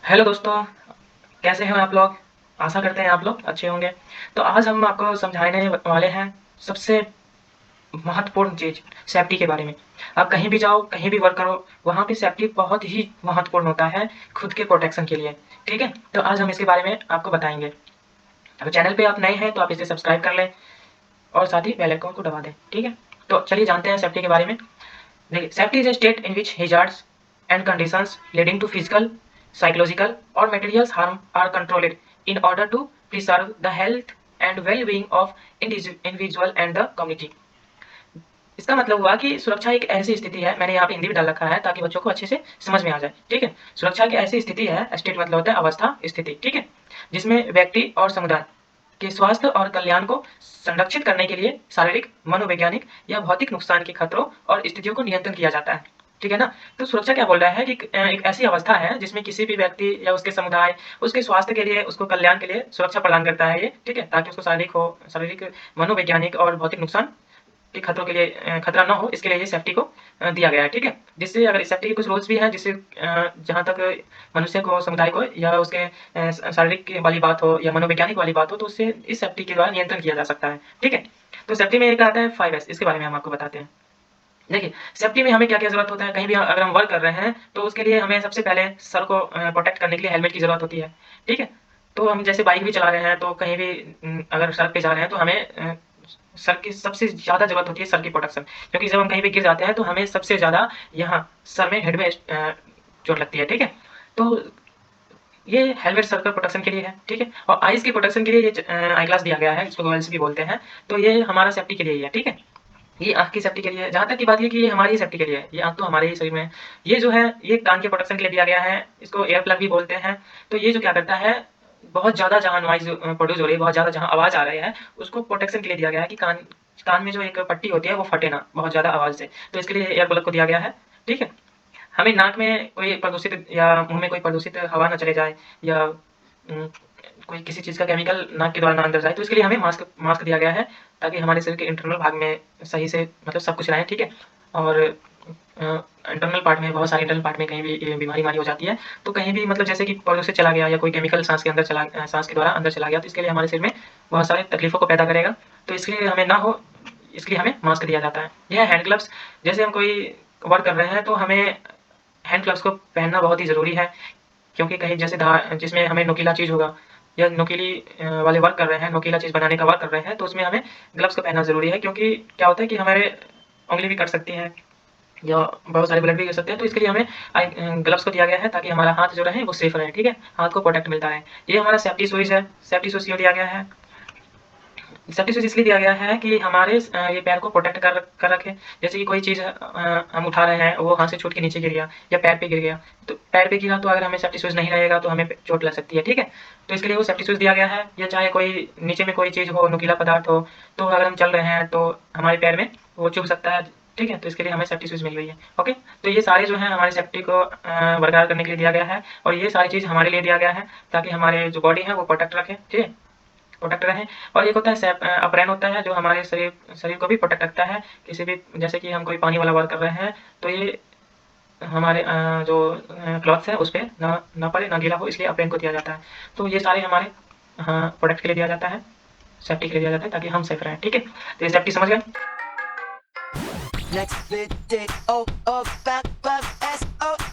Hello दोस्तों, कैसे हैं आप लोग? आशा करते हैं आप लोग अच्छे होंगे। तो आज हम आपको समझाने वाले हैं सबसे महत्वपूर्ण चीज़ सेफ्टी के बारे में। आप कहीं भी जाओ, कहीं भी वर्क करो, वहाँ पे सेफ्टी बहुत ही महत्वपूर्ण होता है खुद के प्रोटेक्शन के लिए, ठीक है? तो आज हम इसके बारे में आपको बताएँगे। अगर चैनल पे आप नए हैं तो आप इसे सब्सक्राइब कर लें और साथ ही बेल आइकन को दबा दें, ठीक है? तो चलिए जानते हैं सेफ्टी के बारे में। देखिए, safety is a state in which hazards and conditions leading to physical, psychological और materials harm are controlled in order to preserve the health and well-being of individual and the community। इसका मतलब हुआ कि सुरक्षा एक ऐसी स्थिति है, मैंने यहाँ पे हिंदी में डाल रखा है ताकि बच्चों को अच्छे से समझ में आ जाए, ठीक है? सुरक्षा की ऐसी स्थिति है, स्टेट मतलब होता है अवस्था, स्थिति, ठीक है? जिसमें व्यक्ति और समुदाय के स्वास्थ्य और कल्याण को संरक्षित करने के लिए शारीरिक, मनोवैज्ञानिक या भौतिक नुकसान के खतरों और स्थितियों को नियंत्रण किया जाता है, ठीक है ना? तो सुरक्षा क्या बोल रहा है कि एक ऐसी अवस्था है जिसमें किसी भी व्यक्ति या उसके समुदाय, उसके स्वास्थ्य के लिए, उसको कल्याण के लिए सुरक्षा प्रदान करता है ये, ठीक है? ताकि उसको शारीरिक, मनोवैज्ञानिक और भौतिक नुकसान के खतरों के लिए खतरा ना हो, इसके लिए ये सेफ्टी को दिया गया है, ठीक है? जिससे अगर इस सेफ्टी के कुछ रूल्स भी हैं जिससे जहाँ तक मनुष्य को, समुदाय को या उसके शारीरिक वाली बात हो या मनोवैज्ञानिक वाली बात हो तो उससे इस सेफ्टी के द्वारा नियंत्रण किया जा सकता है, ठीक है? तो सेफ्टी में एक आता है 5S, इसके बारे में हम आपको बताते हैं। देखिए, सेफ्टी में हमें क्या-क्या ज़रूरत होता है, कहीं भी अगर हम वर्क कर रहे हैं, तो उसके लिए हमें सबसे पहले सर को प्रोटेक्ट करने के लिए हेलमेट की ज़रूरत होती है, ठीक है? तो हम जैसे बाइक भी चला रहे हैं, तो कहीं भी अगर सड़क पे जा रहे हैं, तो हमें सर की सबसे ज़्यादा ज़रूरत होती है सर की प्रोटेक्शन, क्योंकि जब हम कहीं पे गिर जाते हैं, तो हमें सबसे ज़्यादा यहाँ सर में, हेड में चोट लगती है, ठीक है? तो ये हेलमेट सर का प्रोटेक्शन के लिए है, ठीक है? और आइज़ की प्रोटेक्शन के लिए ये आई ग्लास दिया गया है, जिसको गॉगल्स भी बोलते हैं, तो ये हमारा सेफ्टी के लिए ही है, ठीक है? ये आँख की सेफ्टी के लिए है। जहाँ तक की बात ये कि ये हमारी सेफ्टी के लिए है। ये आँख तो हमारे ही शरीर में है। ये जो है, ये कान के प्रोटेक्शन के लिए दिया गया है। इसको ईयर प्लग भी बोलते हैं। तो ये जो क्या करता है, बहुत ज़्यादा जहाँ नॉइज़ प्रोड्यूस हो रही है, बहुत ज़्यादा जहाँ आवाज़ आ रही है, उसको प्रोटेक्शन के लिए दिया गया है कि कान कान में जो एक पट्टी होती है, वो फटे ना बहुत ज़्यादा आवाज़ से। तो इसके लिए ईयर प्लग को दिया गया है, ठीक है? हमें नाक में कोई प्रदूषित या मुँह में कोई प्रदूषित हवा ना चले जाए या कोई किसी चीज़ का केमिकल नाक के द्वारा ना अंदर जाए, तो इसके लिए हमें मास्क मास्क दिया गया है, ताकि हमारे शरीर के इंटरनल भाग में सही से मतलब सब कुछ रहे, ठीक है? और इंटरनल पार्ट में, बहुत सारे इंटरनल पार्ट में कहीं भी बीमारी-वारी हो जाती है, तो कहीं भी मतलब जैसे कि प्रदूषित चला गया या कोई केमिकल साँस के अंदर साँस के द्वारा अंदर चला गया, तो इसके लिए हमारे शरीर में बहुत सारी तकलीफ़ों को पैदा करेगा। तो इसलिए हमें ना हो, इसलिए हमें मास्क दिया जाता है। यह हैंड ग्लव्स, जैसे हम कोई वर्क कर रहे हैं, तो हमें हैंड ग्लव्स को पहनना बहुत ही ज़रूरी है, क्योंकि कहीं जैसे जिसमें हमें नुकीला चीज़ होगा या नुकीली वाले वर्क कर रहे हैं, नुकीला चीज़ बनाने का वर्क कर रहे हैं, तो उसमें हमें ग्लव्स को पहनना ज़रूरी है, क्योंकि क्या होता है कि हमारे उँगली भी कट सकती है या बहुत सारे ब्लड भी गिर सकते हैं, तो इसके लिए हमें ग्लव्स को दिया गया है ताकि हमारा हाथ जो रहे वो सेफ रहे, ठीक है? हाथ को प्रोटेक्ट मिलता रहे। ये हमारा सेफ्टी शूज़ है, सेफ्टी शूज़ क्यों दिया गया है? सेफ्टी शूज़ इसलिए दिया गया है कि हमारे ये पैर को प्रोटेक्ट कर रखे। जैसे कि कोई चीज़ हम उठा रहे हैं, वो हाथ से छूट के नीचे गिर गया या पैर पे गिर गया, तो पैर पे गिरा तो अगर हमें सेफ्टी शूज़ नहीं रहेगा तो हमें चोट लग सकती है, ठीक है? तो इसके लिए वो सेफ्टी शूज़ दिया गया है, या चाहे कोई नीचे में कोई चीज़ हो, नुकीला पदार्थ हो, तो अगर हम चल रहे हैं तो हमारे पैर में वो चुभ सकता है, ठीक है? तो इसके लिए हमें सेफ्टी शूज़ मिल गई है, ओके? तो ये सारे जो हैं हमारी सेफ्टी को बरकरार करने के लिए दिया गया है, और ये सारी चीज़ हमारे लिए दिया गया है ताकि हमारे जो बॉडी है वो प्रोटेक्ट रखे, ठीक है? प्रोटेक्ट रहे। और एक होता है अप्रैन होता है, जो हमारे शरीर शरीर को भी प्रोटेक्ट रखता है, किसी भी जैसे कि हम कोई पानी वाला वर्क कर रहे हैं, तो ये हमारे जो क्लॉथ्स है उस पे ना पड़े, ना गीला हो, इसलिए अप्रैन को दिया जाता है। तो ये सारे हमारे प्रोटेक्ट के लिए दिया जाता है, सेफ्टी के लिए दिया जाता है ताकि हम सेफ रहें, ठीक है? तो ये सेफ्टी समझ गए? Next video, oh, oh, back, back, S, oh.